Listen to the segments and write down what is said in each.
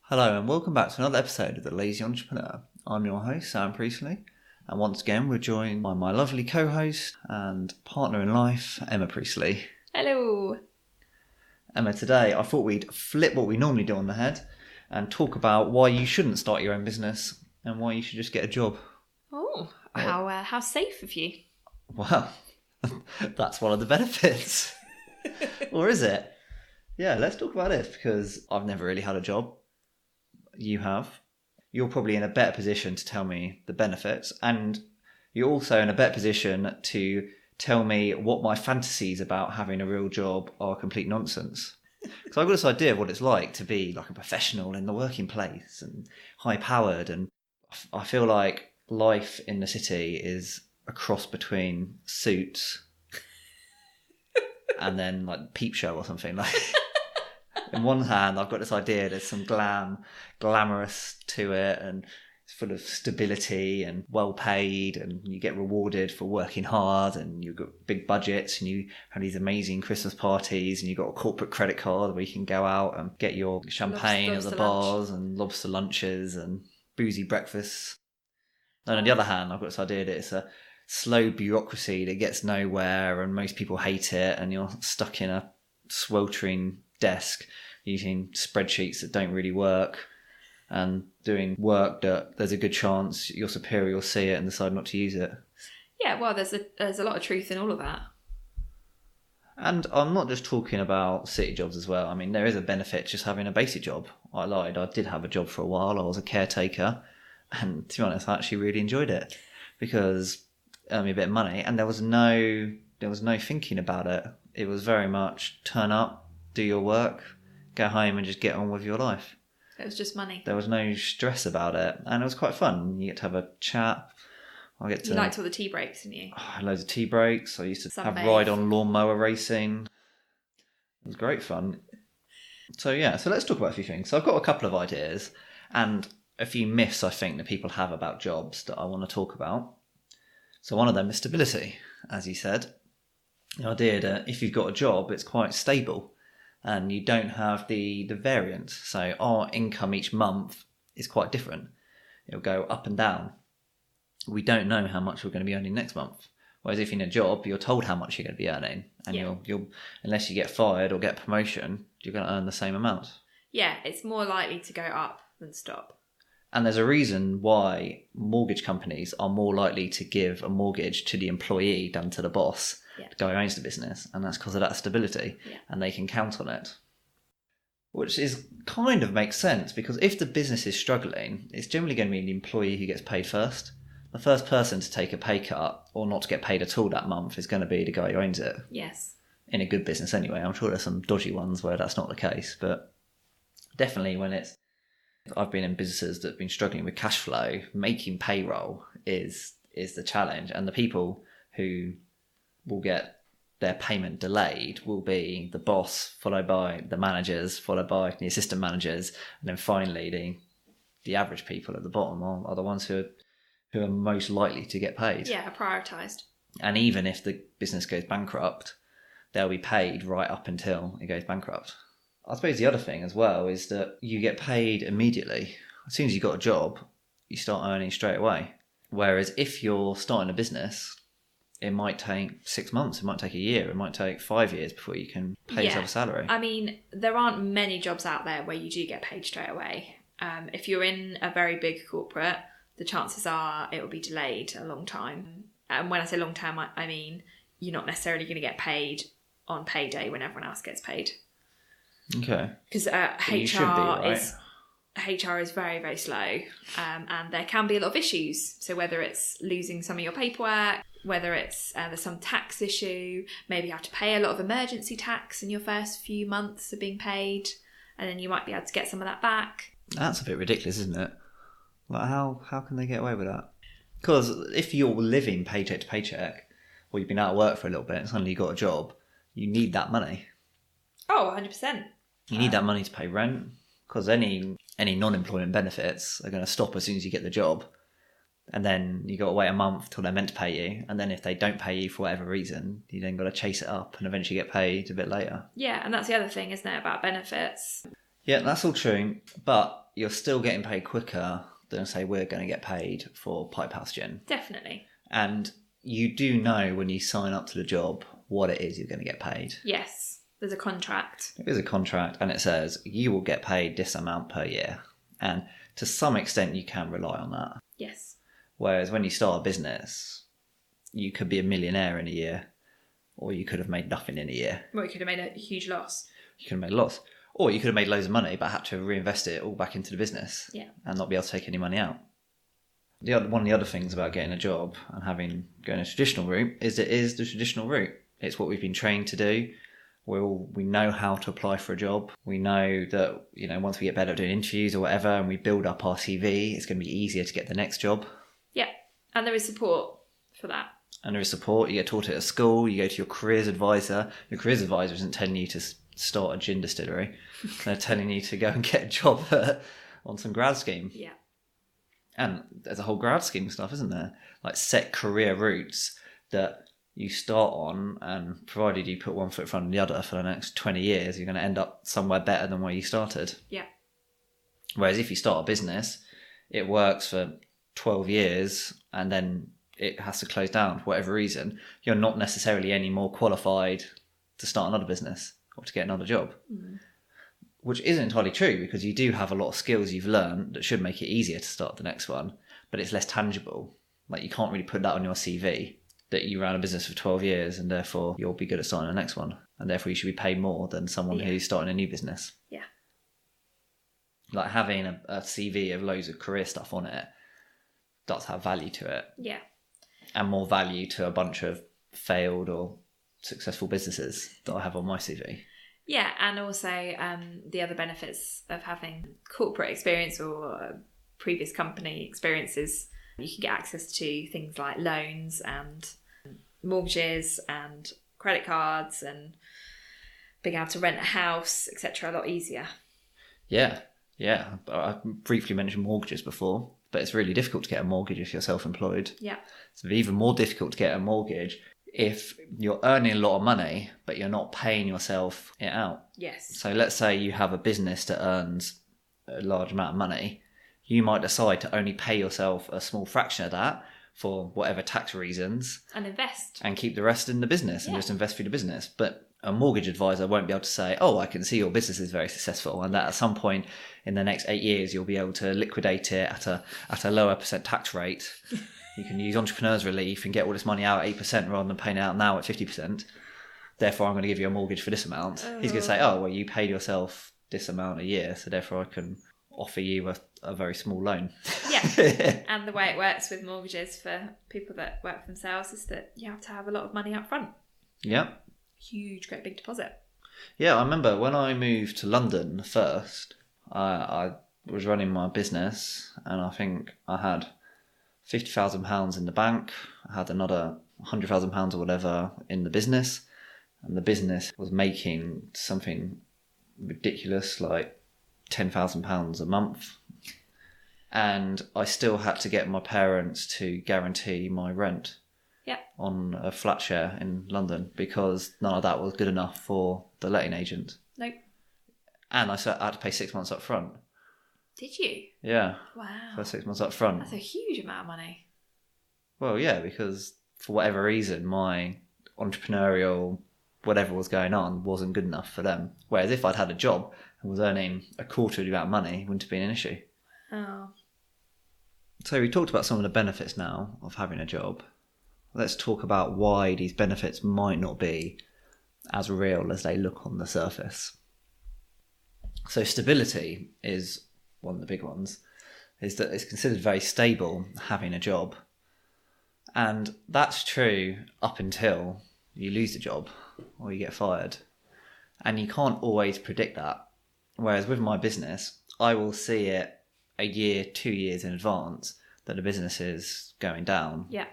Hello and welcome back to another episode of The Lazy Entrepreneur. I'm your host, Sam Priestley, and once again we're joined by my lovely co-host and partner in life, Emma Priestley. Hello. Emma, today I thought we'd flip what we normally do on the head and talk about why you shouldn't start your own business and why you should just get a job. Oh, how safe of you. Well, that's one of the benefits. Or is it? Yeah, let's talk about it because I've never really had a job. You have. You're probably in a better position to tell me the benefits, and you're also in a better position to tell me what my fantasies about having a real job are complete nonsense. Because I've got this idea of what it's like to be like a professional in the working place and high powered, and I feel like life in the city is a cross between Suits and then like Peep Show or something like. In one hand, I've got this idea there's some glamorous to it, and it's full of stability and well paid, and you get rewarded for working hard, and you've got big budgets, and you have these amazing Christmas parties, and you've got a corporate credit card where you can go out and get your champagne at the bars and lobster lunches and boozy breakfasts. And on the other hand, I've got this idea that it's a slow bureaucracy that gets nowhere, and most people hate it, and you're stuck in a sweltering desk using spreadsheets that don't really work and doing work that there's a good chance your superior will see it and decide not to use it. Yeah, well, there's a lot of truth in all of that. And I'm not just talking about city jobs as well. I mean, there is a benefit just having a basic job. I lied. I did have a job for a while. I was a caretaker, and to be honest, I actually really enjoyed it because it earned me a bit of money, and there was no thinking about it. It was very much turn up, do your work, go home and just get on with your life. It was just money. There was no stress about it, and it was quite fun. You get to have a chat. You liked all the tea breaks, didn't you? Loads of tea breaks. I used to Sunbathe. have ride-on lawnmower racing. It was great fun. So let's talk about a few things. So I've got a couple of ideas and a few myths I think that people have about jobs that I want to talk about. So one of them is stability, as you said. The idea that if you've got a job, it's quite stable and you don't have the variance. So our income each month is quite different. It'll go up and down. We don't know how much we're going to be earning next month. Whereas if you're in a job, you're told how much you're going to be earning, and you'll unless you get fired or get promotion, you're going to earn the same amount. Yeah, it's more likely to go up than stop. And there's a reason why mortgage companies are more likely to give a mortgage to the employee than to the boss to go owns the business, and that's because of that stability, and they can count on it. Which is kind of makes sense, because if the business is struggling, it's generally going to be the employee who gets paid first. The first person to take a pay cut or not to get paid at all that month is going to be the guy who owns it. Yes. In a good business anyway. I'm sure there's some dodgy ones where that's not the case, but definitely when I've been in businesses that have been struggling with cash flow, making payroll is the challenge, and the people who will get their payment delayed will be the boss, followed by the managers, followed by the assistant managers, and then finally the average people at the bottom are the ones who are most likely to get paid. Yeah, prioritised. And even if the business goes bankrupt, they'll be paid right up until it goes bankrupt. I suppose the other thing as well is that you get paid immediately. As soon as you've got a job, you start earning straight away. Whereas if you're starting a business, it might take 6 months, it might take a year, it might take 5 years before you can pay yourself a salary. I mean, there aren't many jobs out there where you do get paid straight away. If you're in a very big corporate, the chances are it will be delayed a long time. And when I say long term, I mean you're not necessarily going to get paid on payday when everyone else gets paid. Okay. Because HR is very, very slow, and there can be a lot of issues. So whether it's losing some of your paperwork, whether it's there's some tax issue, maybe you have to pay a lot of emergency tax in your first few months of being paid, and then you might be able to get some of that back. That's a bit ridiculous, isn't it? Like how can they get away with that? Because if you're living paycheck to paycheck, or you've been out of work for a little bit and suddenly you got a job, you need that money. Oh, 100%. You need that money to pay rent, because any non-employment benefits are going to stop as soon as you get the job. And then you got to wait a month till they're meant to pay you. And then if they don't pay you for whatever reason, you then got to chase it up and eventually get paid a bit later. Yeah, and that's the other thing, isn't it, about benefits? Yeah, that's all true. But you're still getting paid quicker than, say, we're going to get paid for pipe house gin. Definitely. And you do know when you sign up to the job what it is you're going to get paid. Yes, there's a contract. There is a contract, and it says you will get paid this amount per year. And to some extent, you can rely on that. Yes. Whereas when you start a business, you could be a millionaire in a year, or you could have made nothing in a year. Well, you could have made a huge loss. You could have made a loss. Or you could have made loads of money, but had to reinvest it all back into the business. Yeah. And not be able to take any money out. One of the other things about getting a job and going a traditional route is it is the traditional route. It's what we've been trained to do. We know how to apply for a job. We know that, once we get better at doing interviews or whatever, and we build up our CV, it's going to be easier to get the next job. Yeah. And there is support for that. And there is support. You get taught it at school. You go to your careers advisor. Your careers advisor isn't telling you to start a gin distillery. They're telling you to go and get a job on some grad scheme. Yeah. And there's a whole grad scheme stuff, isn't there? Like set career routes that you start on, and provided you put one foot in front of the other for the next 20 years, you're going to end up somewhere better than where you started. Yeah. Whereas if you start a business, it works for 12 years and then it has to close down for whatever reason. You're not necessarily any more qualified to start another business or to get another job. Mm. Which isn't entirely true, because you do have a lot of skills you've learned that should make it easier to start the next one, but it's less tangible. Like, you can't really put that on your CV that you ran a business for 12 years and therefore you'll be good at starting the next one, and therefore you should be paid more than someone who's starting a new business. Yeah. Like, having a CV of loads of career stuff on it does have value to it. Yeah. And more value to a bunch of failed or successful businesses that I have on my CV. Yeah, and also the other benefits of having corporate experience or previous company experiences, you can get access to things like loans and mortgages and credit cards and being able to rent a house, etc., a lot easier. Yeah. I briefly mentioned mortgages before, but it's really difficult to get a mortgage if you're self-employed. Yeah. It's even more difficult to get a mortgage if you're earning a lot of money, but you're not paying yourself it out. Yes. So let's say you have a business that earns a large amount of money. You might decide to only pay yourself a small fraction of that for whatever tax reasons. And invest. And keep the rest in the business and just invest through the business. But a mortgage advisor won't be able to say, oh, I can see your business is very successful, and that at some point in the next 8 years, you'll be able to liquidate it at a lower percent tax rate. You can use entrepreneur's relief and get all this money out at 8% rather than paying it out now at 50%. Therefore, I'm going to give you a mortgage for this amount. He's going to say, oh, well, you paid yourself this amount a year, so therefore I can offer you a very small loan. Yeah. And the way it works with mortgages for people that work for themselves is that you have to have a lot of money up front. Yeah. Huge, great big deposit. Yeah, I remember when I moved to London first, I was running my business, and I think I had £50,000 in the bank. I had another £100,000 or whatever in the business, and the business was making something ridiculous like £10,000 a month, and I still had to get my parents to guarantee my rent on a flat share in London, because none of that was good enough for the letting agent. Nope. And I had to pay 6 months up front. Did you? Yeah. Wow. For 6 months up front. That's a huge amount of money. Well, yeah, because for whatever reason, my entrepreneurial whatever was going on wasn't good enough for them. Whereas if I'd had a job and was earning a quarter of the amount of money, it wouldn't have been an issue. Oh. So we talked about some of the benefits now of having a job. Let's talk about why these benefits might not be as real as they look on the surface. So stability is one of the big ones, is that it's considered very stable having a job. And that's true up until you lose the job or you get fired. And you can't always predict that. Whereas with my business, I will see it a year, 2 years in advance that the business is going down. Yeah.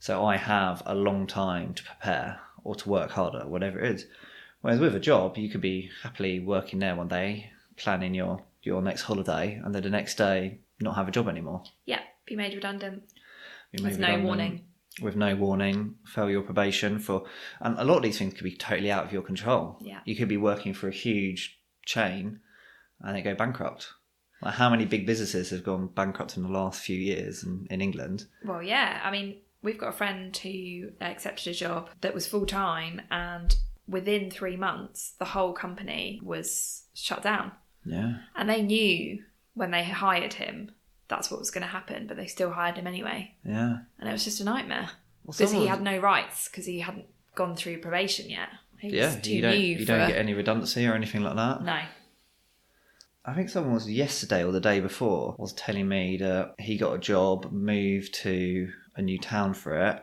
So I have a long time to prepare or to work harder, whatever it is. Whereas with a job, you could be happily working there one day, planning your next holiday, and then the next day not have a job anymore. Yeah, be made redundant. With no warning. With no warning, fail your probation and a lot of these things could be totally out of your control. Yeah. You could be working for a huge chain and they go bankrupt. Like, how many big businesses have gone bankrupt in the last few years in England? Well, yeah. I mean, we've got a friend who accepted a job that was full-time, and within 3 months, the whole company was shut down. Yeah. And they knew when they hired him that's what was going to happen, but they still hired him anyway. Yeah. And it was just a nightmare. Well, because he had no rights, because he hadn't gone through probation yet. He was too you don't get any redundancy or anything like that. No. I think someone was yesterday or the day before was telling me that he got a job, moved to a new town for it,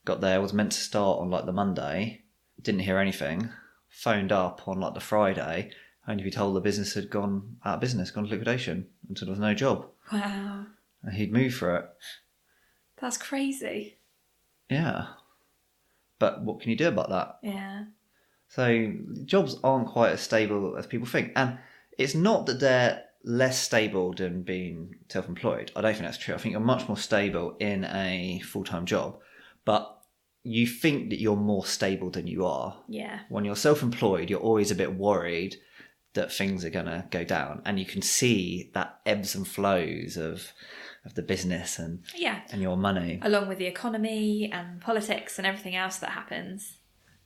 got there, was meant to start on like the Monday, didn't hear anything, phoned up on like the Friday, only to be told the business had gone out of business, gone to liquidation, and so there was no job. Wow. And he'd moved for it. That's crazy. Yeah. But what can you do about that? Yeah. So jobs aren't quite as stable as people think. And it's not that they're less stable than being self-employed. I don't think that's true. I think you're much more stable in a full-time job. But you think that you're more stable than you are. Yeah. When you're self-employed, you're always a bit worried that things are going to go down. And you can see that ebbs and flows of the business and your money. Along with the economy and politics and everything else that happens.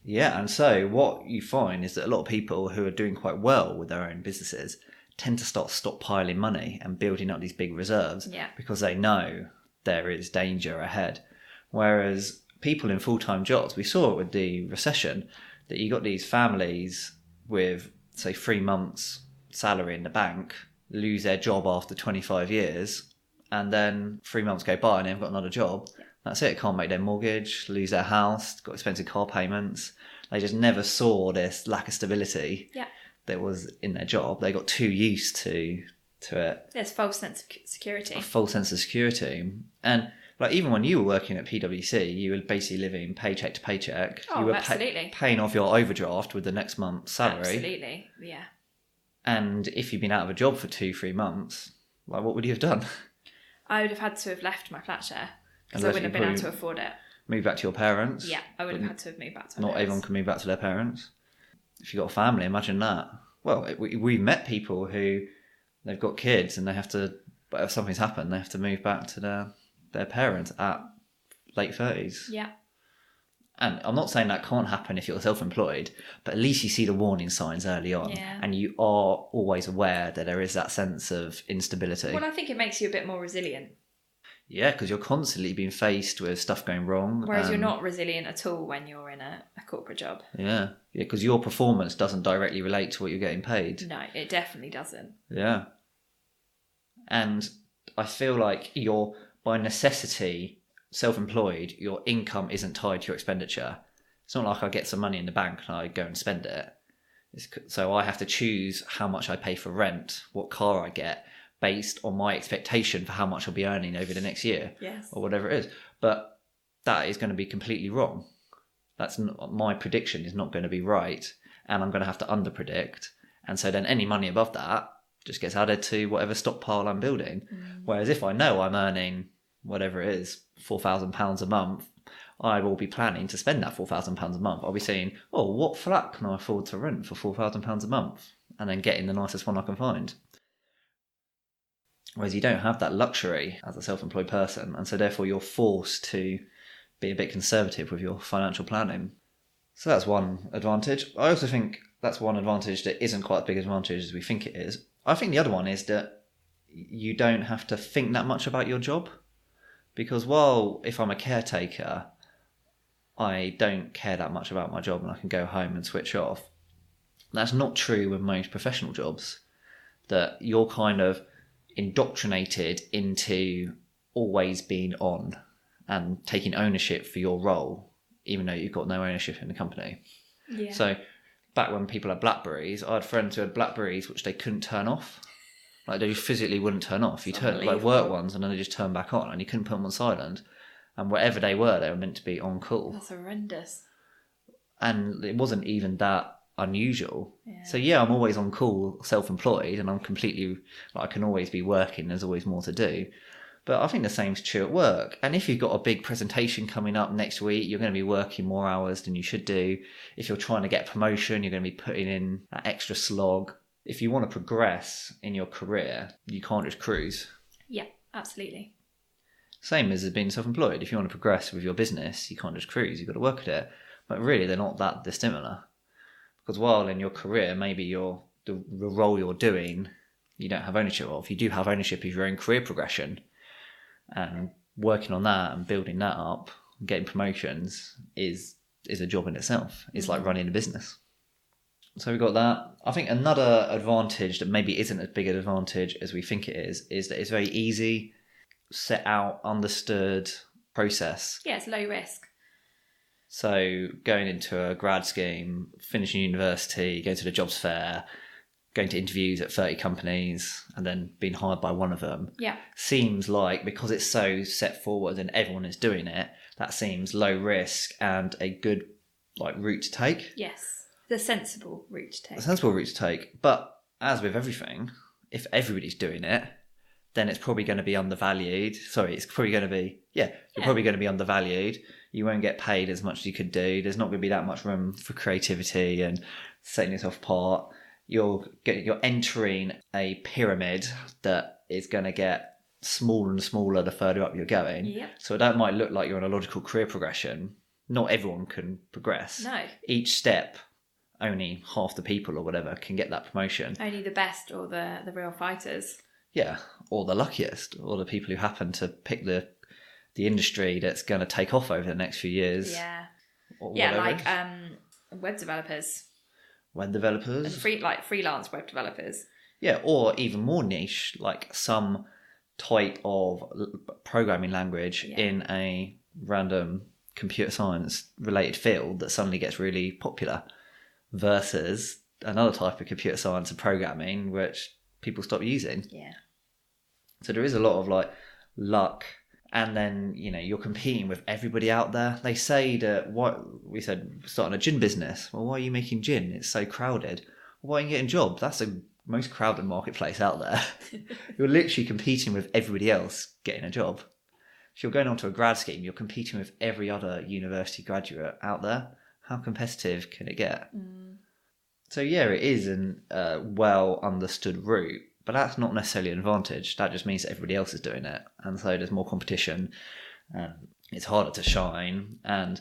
Yeah, and so what you find is that a lot of people who are doing quite well with their own businesses tend to start stockpiling money and building up these big reserves because they know there is danger ahead. Whereas people in full-time jobs, we saw it with the recession, that you got these families with, say, 3 months salary in the bank, lose their job after 25 years, and then 3 months go by and they've got another job. That's it. Can't make their mortgage, lose their house, got expensive car payments. They just never saw this lack of stability that was in their job. They got too used to it. There's false sense of security. A false sense of security. And like even when you were working at PwC, you were basically living paycheck to paycheck. Oh, you were absolutely. Paying off your overdraft with the next month's salary. Absolutely, yeah. And if you've been out of a job for 2-3 months, like what would you have done? I would have had to have left my flat share. Because I wouldn't have been able to afford it. Move back to your parents. Yeah, I would have had to have moved back to my Not parents. everyone can move back to their parents. If you've got a family, imagine that. Well, we've met people who, they've got kids and they have to, but if something's happened, they have to move back to their parents at late 30s. Yeah. And I'm not saying that can't happen if you're self-employed, but at least you see the warning signs early on. Yeah. And you are always aware that there is that sense of instability. Well, I think it makes you a bit more resilient. Yeah, because you're constantly being faced with stuff going wrong. Whereas you're not resilient at all when you're in a corporate job. Yeah, because your performance doesn't directly relate to what you're getting paid. No, it definitely doesn't. Yeah. And I feel like you're, by necessity, self-employed, your income isn't tied to your expenditure. It's not like I get some money in the bank and I go and spend it. So I have to choose how much I pay for rent, what car I get, based on my expectation for how much I'll be earning over the next year. Yes. Or whatever it is. But that is going to be completely wrong. That's not, my prediction is not going to be right, and I'm going to have to underpredict. And so then any money above that just gets added to whatever stockpile I'm building. Whereas if I know I'm earning whatever it is, £4,000 a month, I will be planning to spend that £4,000 a month. I'll be saying, oh, what flat can I afford to rent for £4,000 a month? And then getting the nicest one I can find. Whereas you don't have that luxury as a self-employed person, and so therefore you're forced to be a bit conservative with your financial planning. So that's one advantage. I also think that's one advantage that isn't quite as big an advantage as we think it is. I think the other one is that you don't have to think that much about your job. Because while if I'm a caretaker, I don't care that much about my job and I can go home and switch off. That's not true with most professional jobs. That you're kind of indoctrinated into always being on and taking ownership for your role, even though you've got no ownership in the company. Yeah. So back when people had Blackberries, I had friends who had Blackberries which they couldn't turn off. Like they physically wouldn't turn off. You turn like work ones and then they just turn back on, and you couldn't put them on silent. And wherever they were meant to be on call. That's horrendous. And it wasn't even that unusual. Yeah. So yeah, I'm always on call, self-employed, and I'm completely, like, I can always be working. There's always more to do. But I think the same's true at work. And if you've got a big presentation coming up next week, you're going to be working more hours than you should do. If you're trying to get a promotion, you're going to be putting in that extra slog. if you want to progress in your career, you can't just cruise. Yeah, absolutely. Same as being self-employed. If you want to progress with your business, you can't just cruise. You've got to work at it. But really, they're not that dissimilar. Because while in your career, maybe the role you're doing, you don't have ownership of. You do have ownership of your own career progression. And working on that and building that up, getting promotions is a job in itself. It's like running a business. So we've got that. I think another advantage that maybe isn't as big an advantage as we think it is that it's very easy, set out, understood process. Yeah, it's low risk. So going into a grad scheme, finishing university, going to the jobs fair, going to interviews at 30 companies and then being hired by one of them seems like, because it's so set forward and everyone is doing it, that seems low risk and a good route to take. Yes, the sensible route to take. A sensible route to take. But as with everything, if everybody's doing it, then it's probably going to be undervalued. Sorry, it's probably going to be, you're probably going to be undervalued. You won't get paid as much as you could do. There's not going to be that much room for creativity and setting yourself apart. You're entering a pyramid that is going to get smaller and smaller the further up you're going. Yep. So that might look like you're on a logical career progression. Not everyone can progress. No. Each step, only half the people or whatever can get that promotion. Only the best or the real fighters. Yeah, or the luckiest, or the people who happen to pick the industry that's going to take off over the next few years. Yeah. Or yeah, whatever. Web developers. Web developers. And freelance web developers. Yeah, or even more niche, like some type of programming language in a random computer science related field that suddenly gets really popular versus another type of computer science and programming which people stop using. Yeah. So there is a lot of luck. And then, you're competing with everybody out there. They say that we said starting a gin business. Well, why are you making gin? It's so crowded. Why are you getting jobs? That's the most crowded marketplace out there. You're literally competing with everybody else getting a job. If you're going on to a grad scheme, you're competing with every other university graduate out there. How competitive can it get? Mm. So yeah, it is a well understood route. But that's not necessarily an advantage. That just means that everybody else is doing it. And so there's more competition. It's harder to shine. And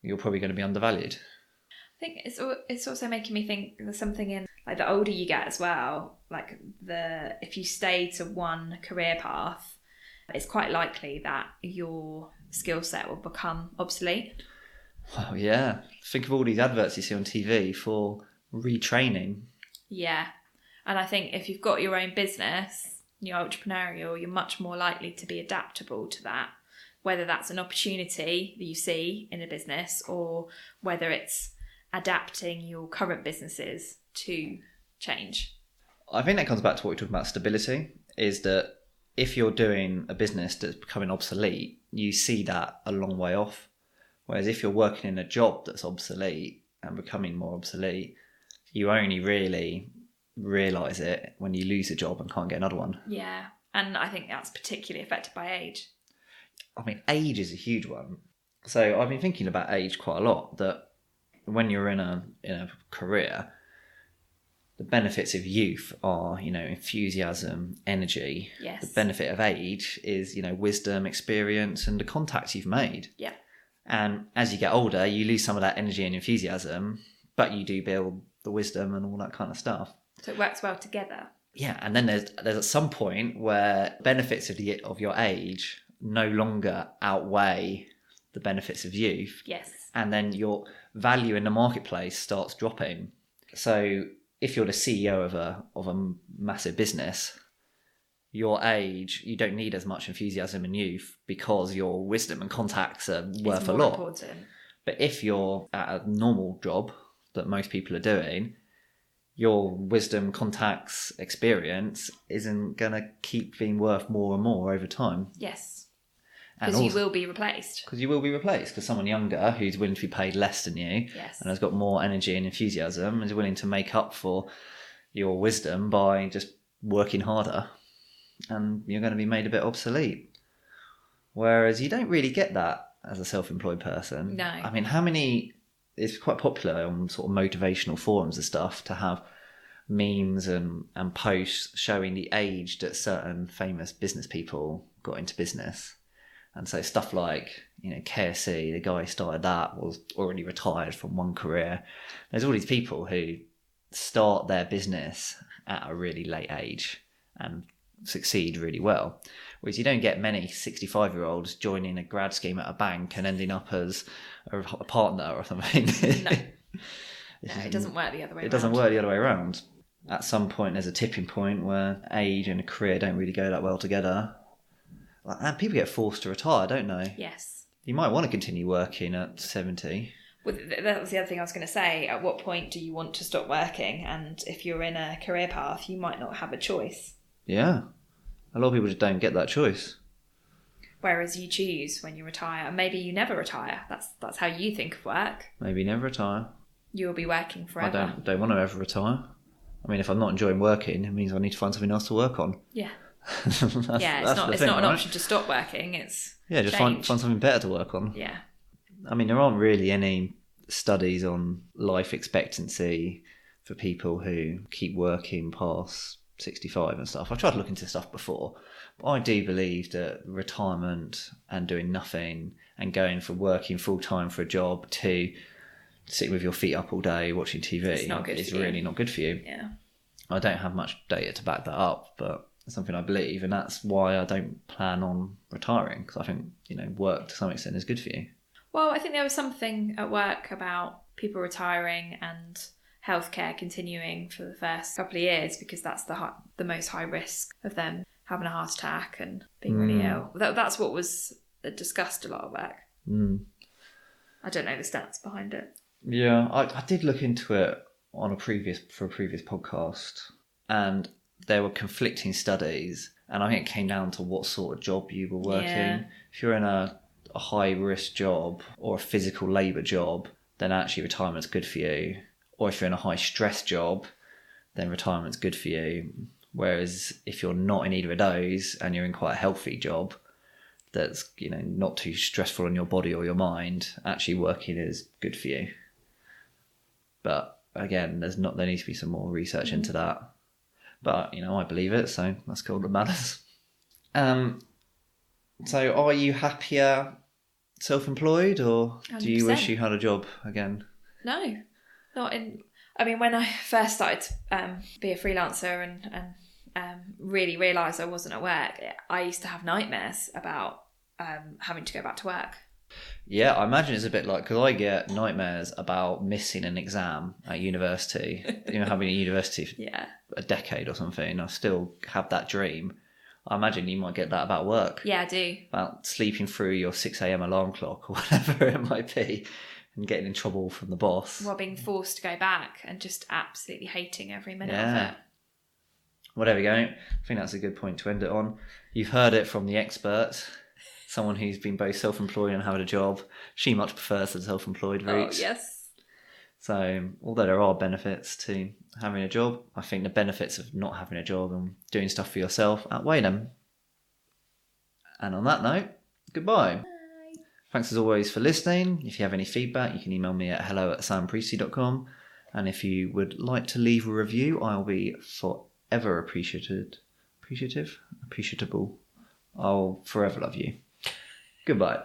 you're probably going to be undervalued. I think it's also making me think there's something in, the older you get as well, if you stay to one career path, it's quite likely that your skill set will become obsolete. Well, yeah. Think of all these adverts you see on TV for retraining. Yeah. And I think if you've got your own business, you're entrepreneurial, you're much more likely to be adaptable to that, whether that's an opportunity that you see in a business or whether it's adapting your current businesses to change. I think that comes back to what we talked about stability, is that if you're doing a business that's becoming obsolete, you see that a long way off. Whereas if you're working in a job that's obsolete and becoming more obsolete, you only really realise it when you lose a job and can't get another one. Yeah, and I think that's particularly affected by age. I mean, age is a huge one. So I've been thinking about age quite a lot, that when you're in a career, the benefits of youth are, enthusiasm, energy. Yes. The benefit of age is, wisdom, experience, and the contacts you've made. Yeah. And as you get older, you lose some of that energy and enthusiasm, but you do build the wisdom and all that kind of stuff. So it works well together. Yeah, and then there's at some point where benefits of your age no longer outweigh the benefits of youth. Yes. And then your value in the marketplace starts dropping. So if you're the CEO of a massive business, your age, you don't need as much enthusiasm and youth because your wisdom and contacts are worth a lot. Important. But if you're at a normal job that most people are doing, your wisdom, contacts, experience isn't going to keep being worth more and more over time. Yes. Because you will be replaced. Because you will be replaced. Because someone younger who's willing to be paid less than you and has got more energy and enthusiasm is willing to make up for your wisdom by just working harder. And you're going to be made a bit obsolete. Whereas you don't really get that as a self-employed person. No. I mean, it's quite popular on sort of motivational forums and stuff to have memes and posts showing the age that certain famous business people got into business. And so stuff like, KFC, the guy who started that was already retired from one career. There's all these people who start their business at a really late age and succeed really well. Whereas you don't get many 65-year-olds joining a grad scheme at a bank and ending up as a partner or something. No, it doesn't work the other way around. It doesn't work the other way around. At some point, there's a tipping point where age and a career don't really go that well together. And people get forced to retire, don't they? Yes. You might want to continue working at 70. Well, that was the other thing I was going to say. At what point do you want to stop working? And if you're in a career path, you might not have a choice. Yeah. A lot of people just don't get that choice. Whereas you choose when you retire. Maybe you never retire. That's how you think of work. Maybe never retire. You'll be working forever. I don't want to ever retire. I mean, if I'm not enjoying working, it means I need to find something else to work on. Yeah. It's not an option to stop working. It's just find something better to work on. Yeah. I mean, there aren't really any studies on life expectancy for people who keep working past 65 and stuff. I've tried to look into stuff before, but I do believe that retirement and doing nothing and going from working full time for a job to sitting with your feet up all day watching TV is really not good for you. Yeah. I don't have much data to back that up, but it's something I believe, and that's why I don't plan on retiring, because I think, work to some extent is good for you. Well, I think there was something at work about people retiring and healthcare continuing for the first couple of years, because that's the most high risk of them having a heart attack and being really ill. That's what was discussed a lot at work. I don't know the stats behind it. Yeah, I did look into it for a previous podcast, and there were conflicting studies, and I think it came down to what sort of job you were working. Yeah. If you're in a high risk job or a physical labour job, then actually retirement's good for you. Or if you're in a high stress job, then retirement's good for you. Whereas if you're not in either of those and you're in quite a healthy job that's not too stressful on your body or your mind, actually working is good for you. But again, there needs to be some more research into that. But I believe it, so that's all that matters. So are you happier self-employed, or 100%. Do you wish you had a job again? No, not in. I mean, when I first started to be a freelancer and really realised I wasn't at work, I used to have nightmares about having to go back to work. Yeah, I imagine it's a bit like, because I get nightmares about missing an exam at university. Having a university for a decade or something, I still have that dream. I imagine you might get that about work. Yeah, I do. About sleeping through your 6 a.m. alarm clock or whatever it might be, and getting in trouble from the boss. Well, being forced to go back and just absolutely hating every minute of it. Well, there we go. I think that's a good point to end it on. You've heard it from the expert, someone who's been both self-employed and having a job. She much prefers the self-employed route. Oh, yes. So, although there are benefits to having a job, I think the benefits of not having a job and doing stuff for yourself outweigh them. And on that note, goodbye. Bye. Thanks as always for listening. If you have any feedback, you can email me at hello@sampriestley.com. And if you would like to leave a review, I'll be forever appreciable. I'll forever love you. Goodbye.